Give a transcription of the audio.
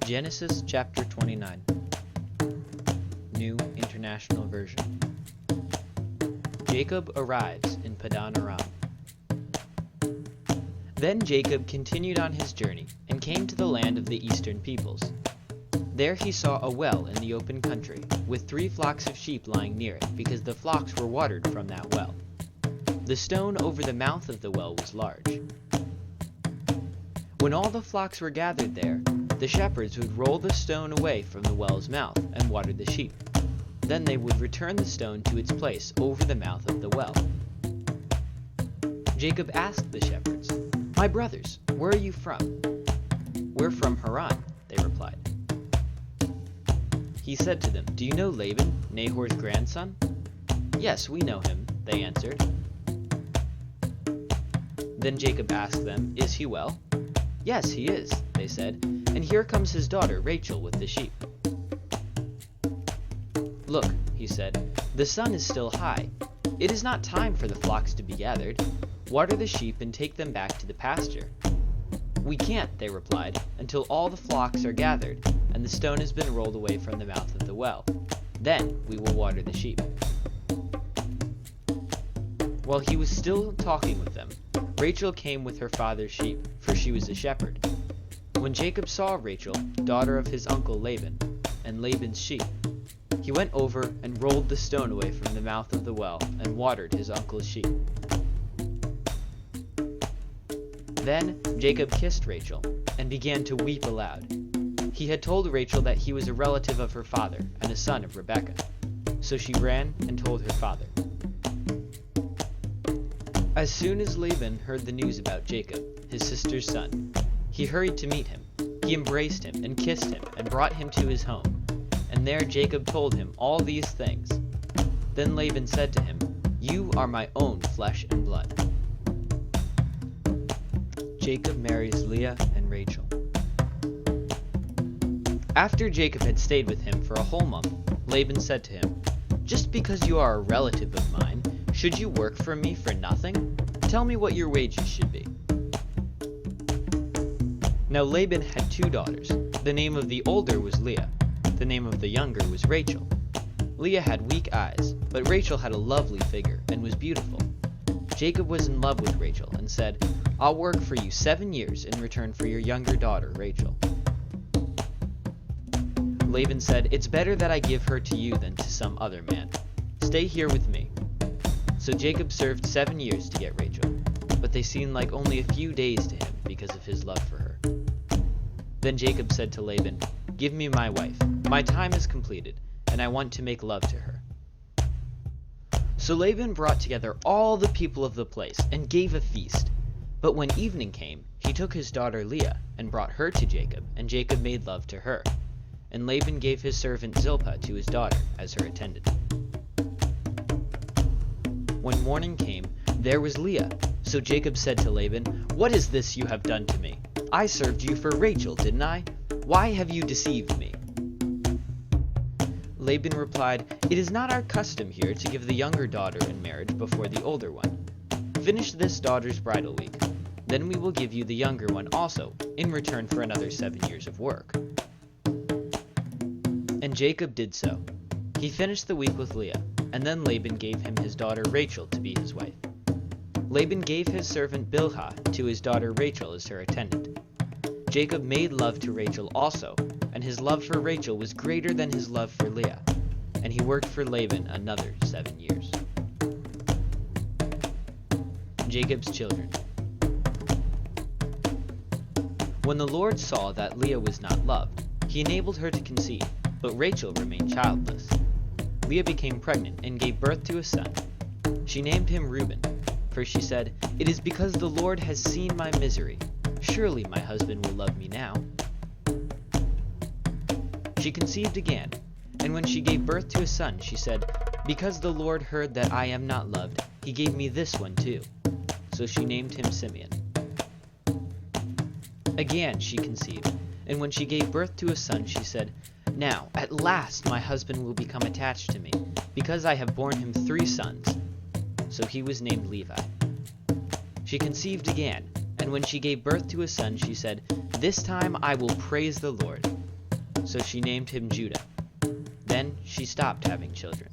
Genesis chapter 29, New International Version. Jacob arrives in Padan Aram. Then Jacob continued on his journey and came to the land of the eastern peoples. There he saw a well in the open country, with 3 flocks of sheep lying near it, because the flocks were watered from that well. The stone over the mouth of the well was large. When all the flocks were gathered there, the shepherds would roll the stone away from the well's mouth and water the sheep. Then they would return the stone to its place over the mouth of the well. Jacob asked the shepherds, "My brothers, where are you from?" "We're from Haran," they replied. He said to them, "Do you know Laban, Nahor's grandson?" "Yes, we know him," they answered. Then Jacob asked them, "Is he well?" "Yes, he is," they said, "and here comes his daughter Rachel with the sheep." "Look," he said, "the sun is still high. It is not time for the flocks to be gathered. Water the sheep and take them back to the pasture." "We can't," they replied, "until all the flocks are gathered and the stone has been rolled away from the mouth of the well. Then we will water the sheep." While he was still talking with them, Rachel came with her father's sheep, for she was a shepherd. When Jacob saw Rachel, daughter of his uncle Laban, and Laban's sheep, he went over and rolled the stone away from the mouth of the well and watered his uncle's sheep. Then Jacob kissed Rachel and began to weep aloud. He had told Rachel that he was a relative of her father and a son of Rebekah. So she ran and told her father. As soon as Laban heard the news about Jacob, his sister's son, he hurried to meet him. He embraced him and kissed him and brought him to his home. And there Jacob told him all these things. Then Laban said to him, "You are my own flesh and blood." Jacob marries Leah and Rachel. After Jacob had stayed with him for a whole month, Laban said to him, "Just because you are a relative of mine, should you work for me for nothing? Tell me what your wages should be." Now Laban had 2 daughters. The name of the older was Leah. The name of the younger was Rachel. Leah had weak eyes, but Rachel had a lovely figure and was beautiful. Jacob was in love with Rachel and said, "I'll work for you 7 years in return for your younger daughter, Rachel." Laban said, "It's better that I give her to you than to some other man. Stay here with me." So Jacob served 7 years to get Rachel, but they seemed like only a few days to him because of his love for her. Then Jacob said to Laban, "Give me my wife. My time is completed, and I want to make love to her." So Laban brought together all the people of the place and gave a feast. But when evening came, he took his daughter Leah and brought her to Jacob, and Jacob made love to her. And Laban gave his servant Zilpah to his daughter as her attendant. When morning came, there was Leah. So Jacob said to Laban, "What is this you have done to me? I served you for Rachel, didn't I? Why have you deceived me?" Laban replied, "It is not our custom here to give the younger daughter in marriage before the older one. Finish this daughter's bridal week. Then we will give you the younger one also, in return for another 7 years of work." And Jacob did so. He finished the week with Leah, and then Laban gave him his daughter Rachel to be his wife. Laban gave his servant Bilhah to his daughter Rachel as her attendant. Jacob made love to Rachel also, and his love for Rachel was greater than his love for Leah, and he worked for Laban another 7 years. Jacob's children. When the Lord saw that Leah was not loved, he enabled her to conceive, but Rachel remained childless. Leah became pregnant and gave birth to a son. She named him Reuben, for she said, "It is because the Lord has seen my misery. Surely my husband will love me now." She conceived again, and when she gave birth to a son, she said, "Because the Lord heard that I am not loved, he gave me this one too." So she named him Simeon. Again she conceived, and when she gave birth to a son, she said, "Now, at last my husband will become attached to me, because I have borne him 3 sons." So he was named Levi. She conceived again, and when she gave birth to a son, she said, "This time I will praise the Lord." so she named him Judah. Then she stopped having children.